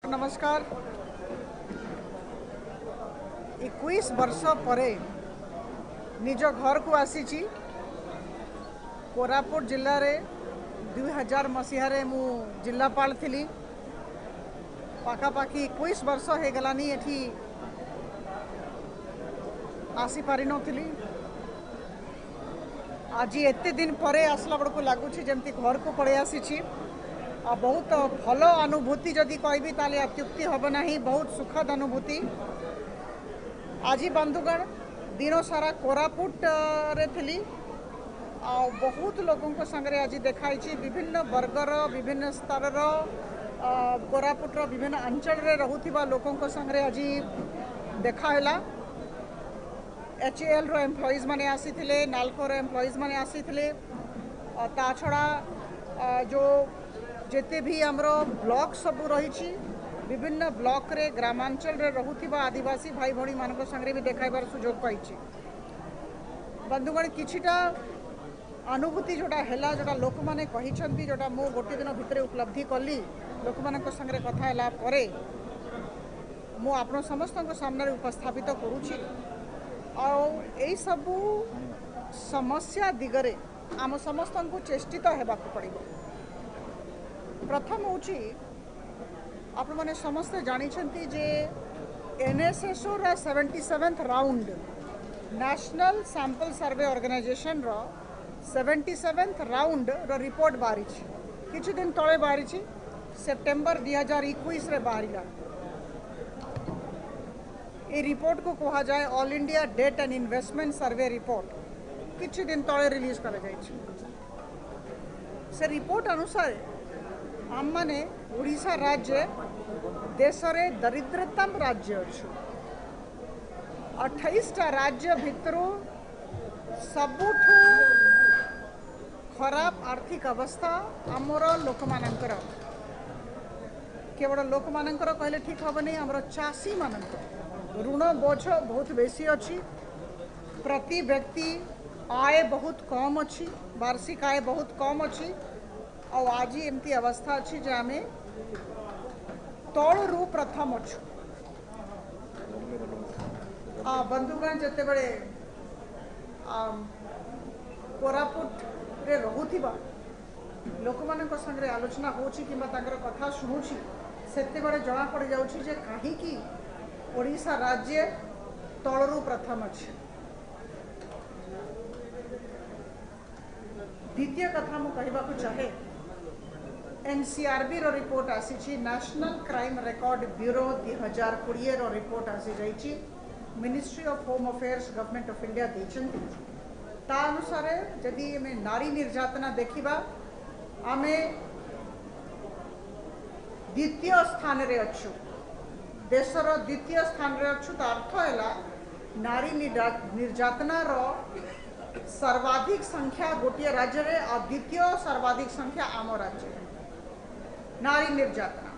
नमस्कार। 21 वर्ष परे निज घर को आसी कोरापुट जिले में 2000 मसीह मु जिलापाल थी। पाखापाखि 21 वर्ष हो गलानी एठी आसी पारि नथिली। आज एते दिन परे आसला बड़को लगुच जमती घर को पड़े आसी। बहुत भल अनुभूति जदि कहबी ताले अत्युक्ति हम ना। बहुत सुखद अनुभूति। आज बंधुगण दिन सारा कोरापुट रे थिली आ बहुत लोगों संगे आज देखाई विभिन्न वर्गर विभिन्न स्तर कोरापुटर विभिन्न अंचल रे रहुथिबा लोकों संगे आज देखाला। HAL रो एम्प्लॉइज माने आसीथिले, नाल्को रो एम्प्लॉइज माने आसीथिले। ता छड़ा जो जेते भी हमरो ब्लॉक सब रही विभिन्न ब्लॉक रे ग्रामांचल रे रहुथिबा आदिवासी भाई भणी मानक संगे भी देखाइबार सुजोग पाइछि। बंधुगण किछिटा अनुभूति जोटा हैला जोटा लोक माने कहिसंती जोटा मो गोटे दिन भितरे उपलब्धि कली लोक मानक संगे कथा हैला परे मो आपण समस्तक सामने उपस्थापित करूछि। आ एई सबु समस्या दिगरे आम समस्तन को चेष्टित हेबाक पड़िबो। प्रथम होची आप मैंने समस्ते जानी जे NSSO रा 77th round national sample survey organisation रो 77th राउंड रो रिपोर्ट बाहरी किछि दिन तले बाहरी सेप्टेम्बर 2021 रे बाहरिला। ये रिपोर्ट को कहा जाए all India debt and investment survey report किछि दिन तले रिलीज करा जायछि। से रिपोर्ट अनुसार आम माने ओडिशा राज्य देश रे दरिद्रतम राज्य अच्छु। 28टा राज्य भितरु सबुठु खराब आर्थिक अवस्था आमर लोक मानकर। केवल लोक मानकर कहले ठीक हेनी, आमर चाषी मानकर ऋण बोझ बहुत बेसी अच्छी। प्रति व्यक्ति आय बहुत कम अच्छी, वार्षिक आय बहुत कम अच्छी। और आज एमती अवस्था अच्छी जे आमे तलू प्रथम अच्छु। बंधुगण जिते बड़े कोरापुट रे रहुथिबा लोक मानक संगे आलोचना होची किंबा तांकर कथा शुणुची सेते बड़े जना पड़ जाउची जे काहे की ओडिशा राज्य तलू प्रथम अच्छे। द्वितीय कथा मु कहबा को चाहे NCRB रो रिपोर्ट आसी नेशनल क्राइम रिकॉर्ड ब्यूरो 2020 रो रिपोर्ट आसी जाइछि। Ministry of home affairs government of India देछंती। ता अनुसार जदि में नारी निर्यातना देखिबा आमे द्वितीय स्थान रे अच्छु। देशर द्वितीय स्थान रे अच्छु। ता अर्थ हैला नारी निर्यातना रो सर्वाधिक संख्या गोटे राज्य रे और द्वितीय सर्वाधिक संख्या आम राज्य नारी निर्यातना।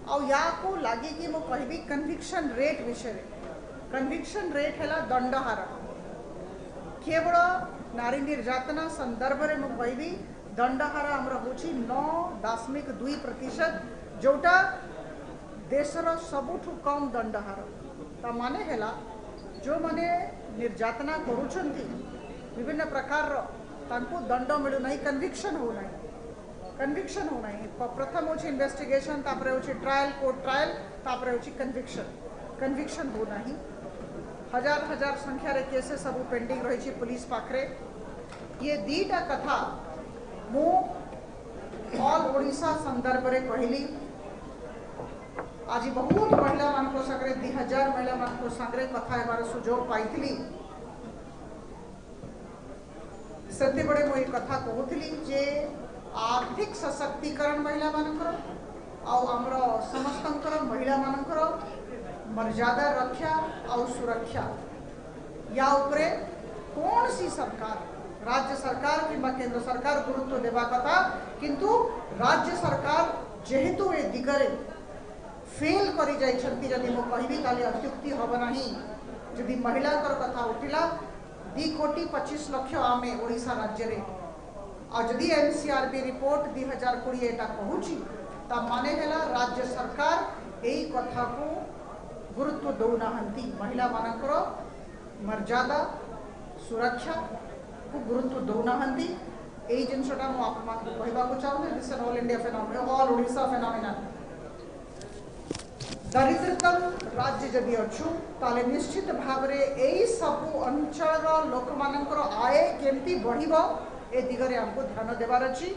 और या को लगे कि मो कहबी कन्विक्शन रेट विषय। कन्विक्शन रेट है दंडहार। केवल नारी निर्यातना संदर्भ में मो कहबी दंडहार आमर हूँ 9.2% जोटा देशर सबुठु कम दंडहार। ता माने हैला जो माने निर्यातना करुछंती विभिन्न प्रकार तांको दंड मिलु नहीं, कन्विक्शन हो नहीं। कन्विक्शन हो नहीं। प्रथम होची इन्वेस्टिगेशन, तापरे होची ट्रायल, कोर्ट ट्रायल, तापरे होची कन्विक्शन। कन्विक्शन हो नहीं। हजार हजार संख्या रे केसेस सब पेंडिंग रही पुलिस पाखरे। ये दीटा कथा मु ऑल ओडिशा संदर्भ रे कहली। आज बहुत महिला मान संगे 2000 महिला मान संगे कथा हेबार सुजोग पाइथिली। सेते बड़े मो कथा कहूली जे आर्थिक सशक्तिकरण महिला मानकर आउ आमर समस्तंकर महिला मानकर मर्यादा रक्षा और सुरक्षा या उपरे कौन सी सरकार राज्य सरकार किंबा केंद्र सरकार गुरुत्व देवा कथा। किंतु राज्य सरकार जेहेतु ए दिगरे फेल करी जाइछंती जदि मो कहबी ताले अत्युक्ति हब नाही। जदि महिला कथा उठिला 2,25,00,000 आमे ओडिशा राज्य रे। और जदि NCRB रिपोर्ट 2020 कहूँ ता माने हैला राज्य सरकार एई कथा को गुरुत्व दौना हंती महिला मानकर मर्यादा सुरक्षा को गुरुत्व दौना हंती एई जिनसटा मु आपमा कहबा को चाहू this is all India phenomenon all Odisha phenomenon दरिद्रतम राज्य जदि अच्छु ताले निश्चित भाव रे एई सब अंचल लोक मानकर आय केमती बढ़िबो ए दिगरे हमको ध्यान देवार अछि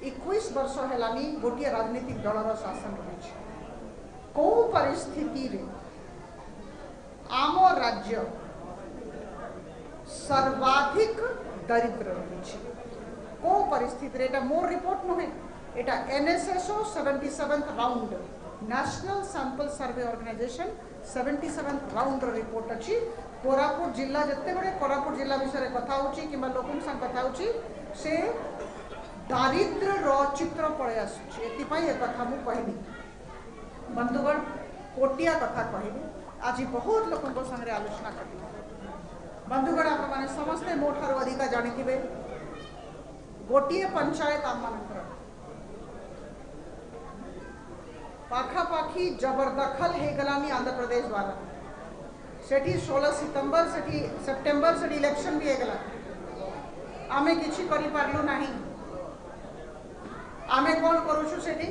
21 वर्ष हेलानी गोटिए राजनीतिक दलर शासन रही को परिस्थिति रे आम राज्य सर्वाधिक दरिद्र रही को परिस्थिति रे एटा मोर रिपोर्ट नुहे एटा NSSO 77th round national sample survey organisation 77th round report अच्छी कोरापुट जिला जिते बड़े कोरापुट जिला विषय कथा होची कि लोकन संग कथा होची से दारिद्र रो चित्र पड़े आसुची एतिपाई ए कथा मु कहबी बंधुगण कोटिया कथा कहबी आज बहुत लोकन संगे आलोचना करबी बंधुगण आप माने समस्ते मोठार अधिका जानिथिबे गोटिए पंचायत आम मानकर पाखापाखी जबरदखल हो गलानी आंध्र प्रदेश द्वारा सेठी 16 सितंबर सेठी सेप्टेम्बर से इलेक्शन भी होगला आमे किछि करि पारलु नाही आमे कौन करूछु सेठी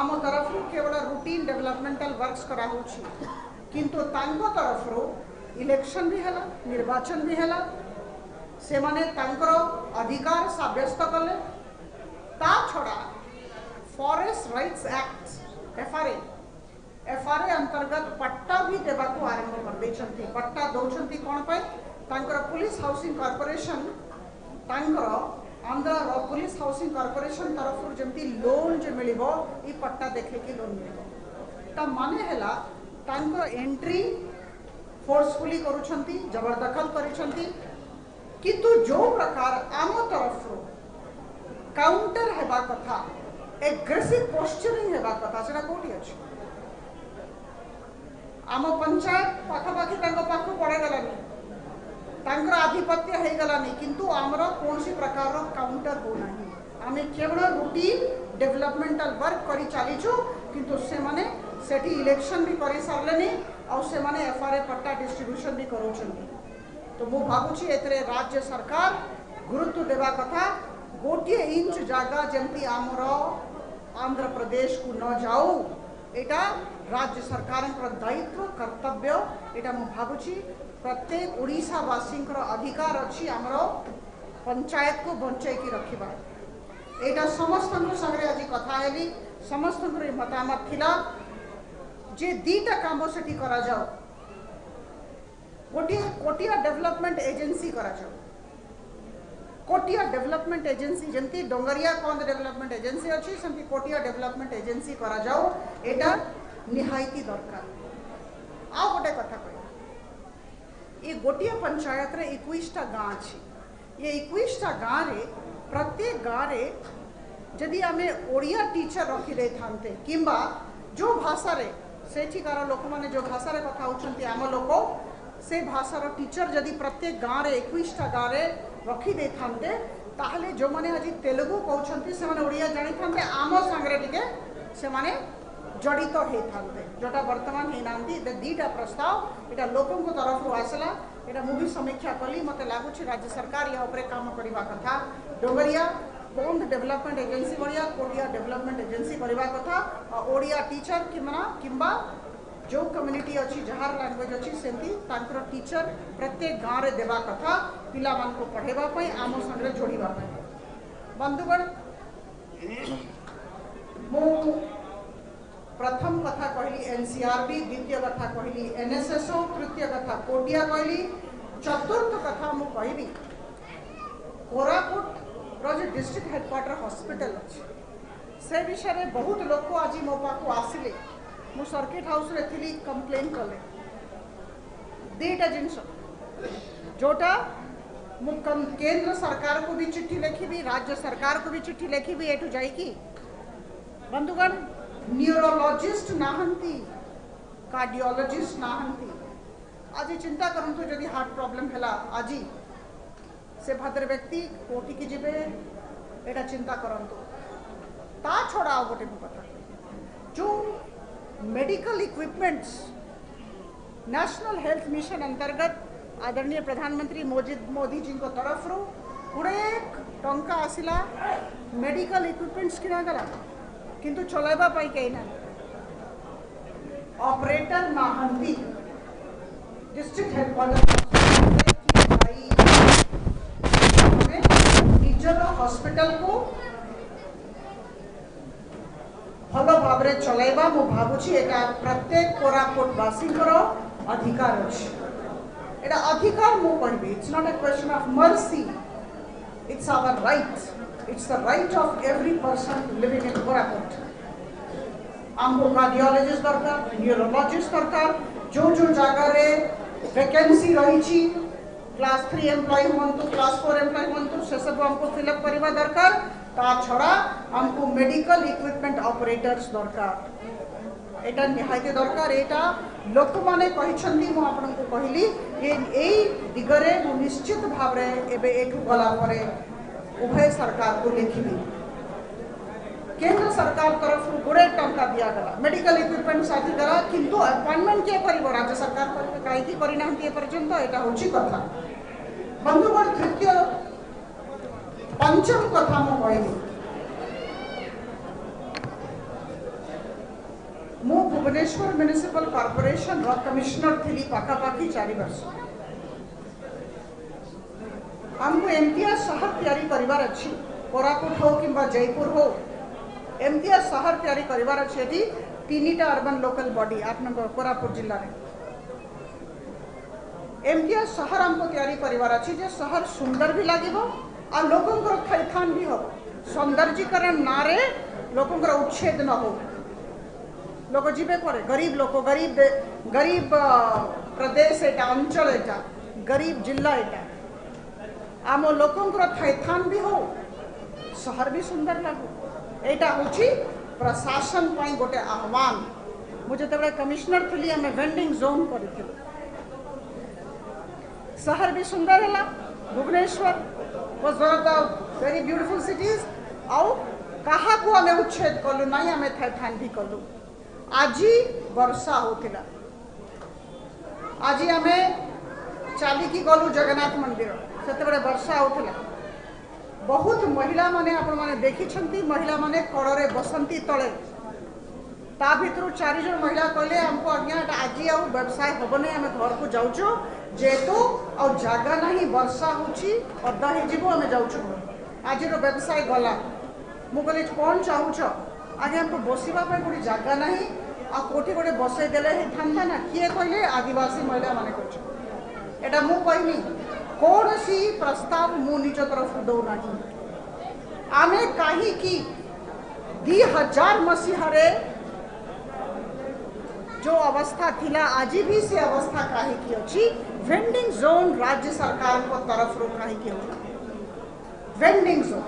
आम तरफ केवल रूटीन डेवलपमेंटल वर्क्स करा होछि किंतु तांको तरफ रो इलेक्शन भी हला निर्वाचन भी हला से माने तांकर अधिकार साब्यस्त कले ता छड़ा फॉरेस्ट राइट्स एक्ट एफआरए अंतर्गत पट्टा भी देवा को आरंभ कर देछंती पट्टा दौछंती कोन पे तांकर पुलिस हाउसिंग कॉर्पोरेशन तांकर आंध्र पुलिस हाउसिंग कॉर्पोरेशन तरफ जमती लोन जे मिलिबो ई पट्टा देखे कि लोन मिलिबो ता माने हैला तांकर एंट्री फोर्सफुली करूछंती जबरदखल करिछंती किंतु जो प्रकार आम तरफ काउंटर हेबा कथा एग्रेसिव पोस्चरिंग हेबा कथा सेटा कोठी अछि आम पंचायत पाखापाखी पाख पड़े गलानी तांकर आधिपत्य हो गलानी किंतु आमर कौन प्रकार काउंटर हो नहीं आमे केवल रूटीन डेवलपमेंटल वर्क करी चलीचु किंतु से माने सेठी इलेक्शन भी करी सारलेनी और से माने एफआरए पट्टा डिस्ट्रीब्यूशन भी करूछंती तो मु भाबुची एतरे राज्य सरकार गुरुत्व देवा कथा गोटे इंच जगह जमती आमर आंध्र प्रदेश को न जाऊ एटा राज्य सरकार दायित्व कर्तव्य एटा मु भाबुची प्रत्येक ओडिशावासी अधिकार अच्छी आमर पंचायत को बंचाई रखा एटा समस्त संगे आज कथा हेली समस्त मतामत थिला जे दीटा काम सेठी करा जाओ गोटे कोटिया डेवलपमेंट एजेंसी करा जाओ कोटिया डेवलपमेंट एजेंसी जंती डोंगरिया कंद डेवलपमेंट एजेंसी अच्छी सेमती कोटिया डेवलपमेंट एजेंसी करा जाओ एटा निहायती दरकार आ गोटे कथा कह ये गोटिया पंचायत रे 21टा गाँ अच्छी ये 21टा गाँ रे प्रत्येक गाँ रे जदि आमे ओडिया टीचर रखी दे थांते किंबा जो भाषा रे सेठिकार लोक माने जो भाषा रे कथा होचंती आम लोक से भाषार टीचर जदि प्रत्येक गाँ रे 21टा गाँ रे रखी दे थांते ताहले जो माने आज तेलुगु कहउछंती से माने ओडिया जानि थांते आम संगरे टिके से माने जड़ित हो थांते जोटा वर्तमान हे नांती दीटा प्रस्ताव एटा लोकों को तरफ आसला एटा मु भी समीक्षा कली मते लागुछि राज्य सरकार या ऊपर काम करबा कथा डोगरिया बंद डेवलपमेंट एजेंसी बढ़िया कोडिया डेवलपमेंट एजेंसी करबा कथा ओडिया टीचर किंबा जो कम्युनिटी अच्छी जहार लैंग्वेज अच्छी सेमती तांकर टीचर प्रत्येक गाँव रे देवा कथा पिला मान को पढ़ेबा पई आम संगे जोड़ीबा पई बंधुगण मु प्रथम कथा कहली एनसीआरबी द्वितीय कथा कहली एनएसएसओ तृतीय कथा कोडिया कहली चतुर्थ कथा मु कहबी कोरापुट रो जो डिस्ट्रिक्ट हेडक्वार्टर हॉस्पिटल अच्छी से विषय में बहुत लोक आज मो पाखु आसिले मु सर्किट हाउस रे थिली कंप्लेन कले दीटा जिनस जोटा मु केंद्र सरकार को भी चिट्ठी लिखी राज्य सरकार को भी चिट्ठी लिखी एठू जाइकी बंधुगण न्यूरोलॉजिस्ट नाहंती कार्डियोलॉजिस्ट नाहंती आज चिंता करंतु जदि हार्ट प्रॉब्लम हैला आज से भद्र व्यक्ति कोठी की जिबे एटा चिंता करंतु ता छोड़ा गोटे कथा medical equipments national health mission अंतर्गत आदरणीय प्रधानमंत्री मोदी जी को तरफ रू 20 टंका आसिला मेडिकल इक्विपमेंट्स किना गला किंतु चलाइबा पाई कहीं ना ऑपरेटर महांती डिस्ट्रिक्ट हेडक्वार्टर निजर हॉस्पिटल को भल भाव में चलाइबा मु भावुची एटा प्रत्येक कोरापुटवासी अधिकार अच्छे एटा अधिकार मु कहबी it's not a question of mercy it's our right it's the right of every person living in Koraput आमको कार्डियोलॉजिस्ट दरकार न्यूरोलॉजिस्ट दरकार जो जो जगह रे वैकेंसी रही क्लास 3 एम्प्लॉय हूँ क्लास 4 एम्प्लॉय हूँ से सब हमको फिलअप करवा दरकार ता छड़ा हमको मेडिकल इक्विपमेंट ऑपरेटर्स दरकार एटा निहायते दरकार एटा लोक माने कहिसंती मु आपन को कहली ए दिगरे मु निश्चित भाव रे एबे एक गला परे उभय सरकार को लिखिबी केंद्र सरकार तरफ गुड़े टंका दिया गला मेडिकल इक्विपमेंट साथी गला किंतु अपॉइंटमेंट के करिवो राज्य सरकार कर काई की करिना हंती पर्यंत एटा होची कथा बंधुगण तृतीय पंचम कथा मु कहली मु भुवनेश्वर म्युनिसिपल कॉर्पोरेशन रो कमिश्नर थी पाखापाखी 4 वर्ष हमको एमटीआर शहर तैयारी करिवार अछि कोरापुट हो किंबा जयपुर हो एमटीआर शहर तैयारी करिवार अछि एठी 3टा अर्बन लोकल बॉडी आपन कोरापुट जिल्ला रे एमटीआर शहर हमको तैयारी करिवार अछि जे शहर सुंदर भी लागिबो आ लोकंकर थैथान भी हो सौंदर्यीकरण नारे लोकंकर उच्छेद न हो लोक जीवे करे गरीब प्रदेश एटा अंचल एटा गरीब जिला एटा आम लोकंकर थैथान भी हो शहर भी सुंदर लागो एटा होची प्रशासन पई गोटे आह्वान मुझे तबे कमिश्नर थली हमें वेंडिंग जोन करिथिलु शहर भी सुंदर हला Bhubaneswar was one of the very beautiful cities आउ कहा को हमें उच्छेद कलु नहीं हमें थैथान भी कलु आजी वर्षा होतिला आजी हमें चाली की गलु जगन्नाथ मंदिर सेते बड़े वर्षा होतिला बहुत महिला माने आपण माने देखि छंती महिला माने कड़रे बसंती तळे ता भितरु 4 जन महिला कहले हमको आज्ञा आज आ व्यवसाय हम नहीं आम घर को जाऊँ जेहेतु आ जगह नहीं वर्षा होची अदा हो जाऊँ आज व्यवसाय गला मुझे कौन चाहूच आगे हमको बसवा गोटे जगह ना आ कोठी गोटे बसई देले था ना किए कहले आदिवासी महिला माने एटा मु कहनी कौन सी प्रस्ताव मु निज तरफ दौना आमे कहीं 2000 मसीह जो अवस्था थिला आज भी से अवस्था कहीं की अच्छी वेंडिंग जोन राज्य सरकार को तरफ रो कहीं की वेंडिंग जोन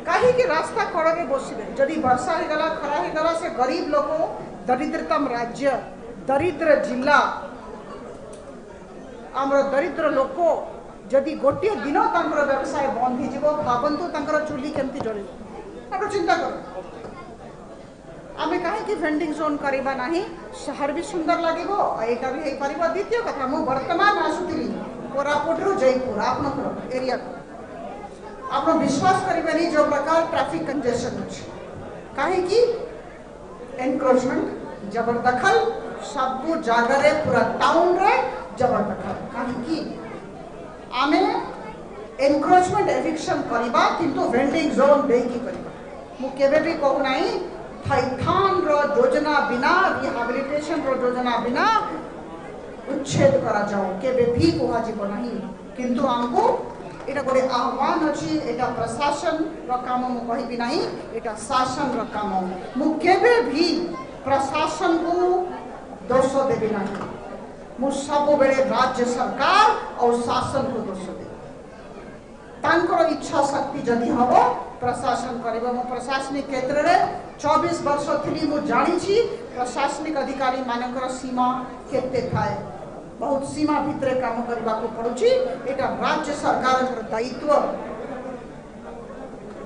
कहीं की रास्ता कड़े बसबे जदि वर्षा हो गला खरा हो गला से गरीब लोक दरिद्रतम राज्य दरिद्र जिला आमर दरिद्र लोक जदि गोटे दिन व्यवसाय बंद हो भावतु चूली केमती जल चिंता कर आमे कहीं वेंडिंग जोन करवा नहीं शहर भी सुंदर लगे यहाँ भी हो पार द्वितीय कथा मु वर्तमान आसुली कोरापुट रु जयपुर आप एरिया को आप विश्वास करें जो प्रकार ट्रैफिक कंजेशन अच्छे कहीं एनक्रोचमेंट जबरदखल सब जगह पूरा टाउन रे जबरदखल कहीं आमे एनक्रोचमेंट एविक्शन करवा किंतु वेंडिंग जोन देकी करवा मु केबे भी कहू नहीं थैथान रो योजना बिना रिहाबिलिटेशन रो योजना बिना उच्छेद करा जाओ केबे भी कहा जीव नहीं किंतु हमको एटा गोटे आह्वान अच्छी एटा प्रशासन रो काम मु कहबी नहीं एटा शासन रो काम मु केबे भी प्रशासन को दोष देबी नहीं मु सब बेले राज्य सरकार और शासन को दोष देबी तांकर इच्छा शक्ति जदि हम प्रशासन कर प्रशासनिक क्षेत्र में 24 वर्ष थी मु जानी प्रशासनिक अधिकारी मानकर सीमा केते थाए बहुत सीमा भितर काम करने को पड़ुची एटा राज्य सरकार दायित्व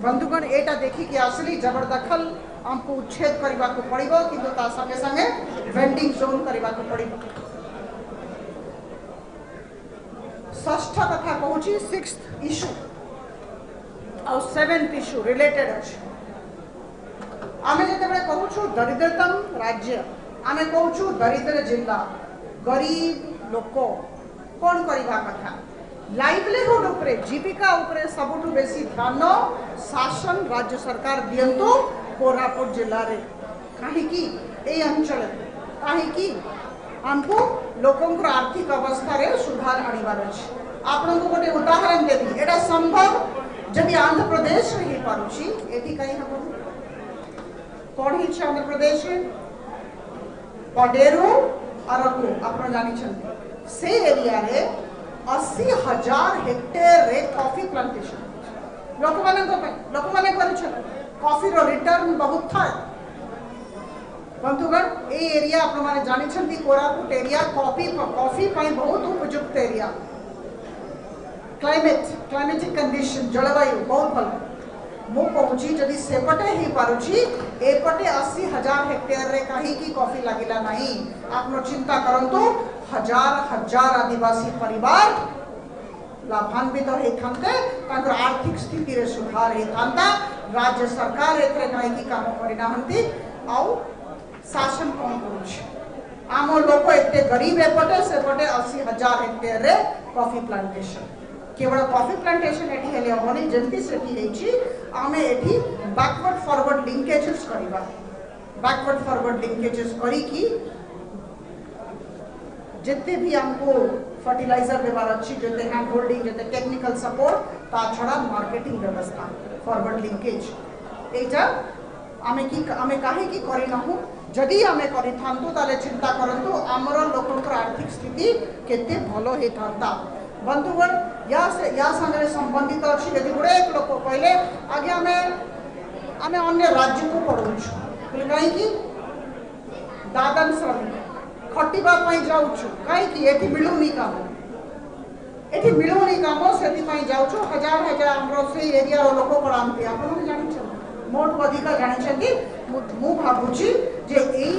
बंधुगण एटा देखिकी आसली जबरदखल हमको उच्छेद करने को पड़ो किंतु ता संगे संगे वेंडिंग जोन करने को पड़ो। षष्ठ कथा कहूँ सिक्स्थ इश्यू और सेवेंथ इश्यू रिलेटेड अच्छे। आमे जिते कहूँ दरिद्रतम राज्य आमे कहूँ दरिद्र जिला गरीब लोक कौन करवा कथा लाइवलीहुड उपरे जीविका उपरे सबुठु बेसी ध्यान शासन राज्य सरकार दियंतु कोरापुट जिले में कहीं अंचल कहीं हमको लोकंर आर्थिक अवस्था रे सुधार आनिबार अछि। आपन को गोटे उदाहरण देबी एटा संभव जदि आंध्र प्रदेश रे ही पारुछि एठी कहीं हम कोन ही आंध्र प्रदेश रे पडेरू अरकू आपन जानि छथि से एरिया रे 80,000 हेक्टेयर रे कॉफी प्लांटेशन लोक माने कॉफी रो रिटर्न बहुत था। बंधुगण ए एरिया आप माने जानि छथि कोरापुट एरिया कॉफी पाई बहुत उपयुक्त एरिया क्लाइमेटिक कंडीशन जलवायु बहुत भल मु कहूँ जदि सेपटे ही पारुछि एपटे 80,000 हेक्टेयर रे कहीं की कॉफी लगिला नहीं। आपनो चिंता करंतु हजार आदिवासी परिवार लाभान्वित होते आर्थिक स्थिति रे सुधार होता। राज्य सरकार एतरे कहीं काम करनाहंती आउ शासन कौन करुछ आम लोक एते गरीब एपटे सेपटे 80,000 हेक्टेयर रे कॉफी प्लांटेशन केवल कॉफी प्लांटेशन एठी हेले होनी जंती सेठी हेची आमे एठी बैकवर्ड फॉरवर्ड लिंकेजेस करिबा बैकवर्ड फॉरवर्ड लिंकेजेस करी की जितने भी हमको फर्टिलाइजर देवार अच्छी जते हैंड होल्डिंग जते टेक्निकल सपोर्ट ता छड़ा मार्केटिंग व्यवस्था फॉरवर्ड लिंकेज एटा आमे काहे की करि नहु जदि आमे करि थांतु ताले चिंता करंतु हमर लोकंकर आर्थिक स्थिति केते भलो हे थांता। बंधुगण या संगे संबंधित अच्छी यदि गुड़े एक लोक कहले आगे आमे अन्य राज्य को पढ़ुछु कहीं दादन श्रमिक खटिबा पई जाउछु कहीं एठी मिलुनी काम से जाउछु हजार हमरो से एरिया रो लोक पढ़ांती आपन जानि छ मोट अधिक जानि छथि मु भाबुची जे एई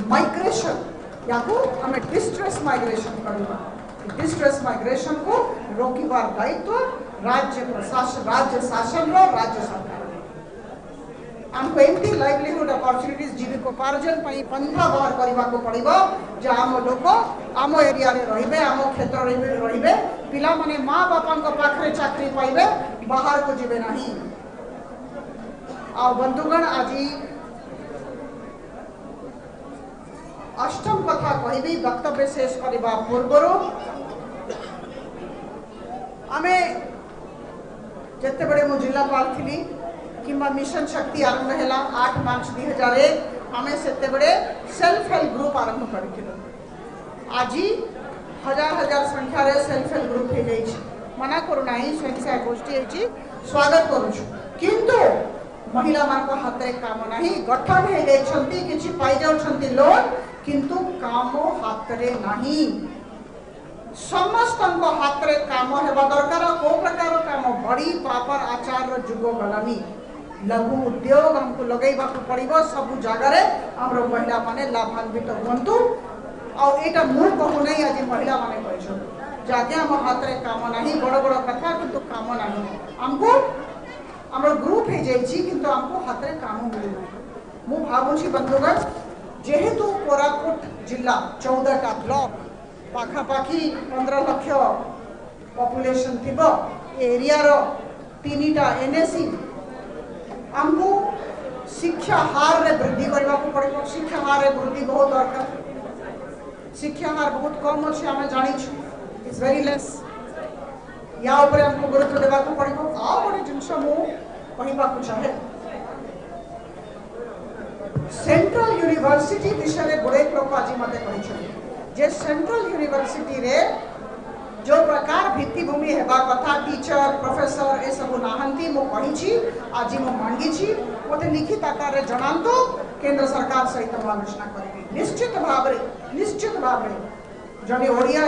माइग्रेशन याको हमें डिस्ट्रेस माइग्रेशन करबा डिस्ट्रेस माइग्रेशन को रोकिबार दायित्व राज्य शासन रो राज्य सरकार हमको एमती लाइवलीहुड अपॉर्चुनिटीज जीविकोपार्जन पई पंथा बाहर करबा को पड़िबो जे आम लोक आम एरिया रे रहिबे आम क्षेत्र रे रहिबे पिला माने मां बापा को पाखरे चाकरी पाइबे बाहर को जिबे नहीं। आ बंधुगण आज अष्टम कथा कहबी वक्तव्य शेष करबा पूर्वरो आमे जते बड़े मु जिलापाल थी किंबा मिशन शक्ति आरंभ है 8 मार्च 2001 आमे सेते बड़े सेल्फ हेल्प ग्रुप आरंभ करिथिलु। आज हजार संख्या रे सेल्फ हेल्प ग्रुप हे जाई मना करू नाही स्वयं सहायक गोष्ठी हे स्वागत करूछु किंतु महिला मान को हाथ रे काम नाही गठन हे जाई छंती किछि पाई जाउ छंती लोन किंतु काम हाथ रे नाही समस्त हाथ रे काम हेबा दरकार को प्रकार काम बड़ी पापर आचार जुग गलानी लघु उद्योग हमको लगेबा को पड़िबो सब जगह रे हमरो महिला माने लाभान्वित होंतु आ एटा मु कहू नहीं आज महिला माने कहछो जाके हम हाथ रे काम नाही बड़ बड़ कथा किंतु काम नाही हमको हमरो ग्रुप हे जाईची किंतु हमको हाथ रे काम मिलु नाही। मु भाबुची बंधुगण जेहेतु कोरापुट जिला 14टा ब्लॉक पाखापाखी 15 लाख पॉपुलेशन थिबो एरिया रो 3टा एनएसी हमको शिक्षा हार रे वृद्धि करबा को पड़ो शिक्षा हार रे वृद्धि बहुत दरकार शिक्षा हार बहुत कम अछि हमें जानि छु इज वेरी लेस या ऊपर हमको गुरुत्व देबा को पड़ो। आ बड़े जिंस मु कहिबा को चाहे सेंट्रल यूनिवर्सिटी विषय रे बड़े लोक आज मते कहि जे सेंट्रल यूनिवर्सिटी रे जो प्रकार भित्तिभूमि हेबा कथा टीचर प्रोफेसर ए सब नाहंती मो कहि आज मो मांगी मते लिखित आकार रे जणांतो केंद्र सरकार सहित आलोचना करेंगे निश्चित भाव जने ओडिया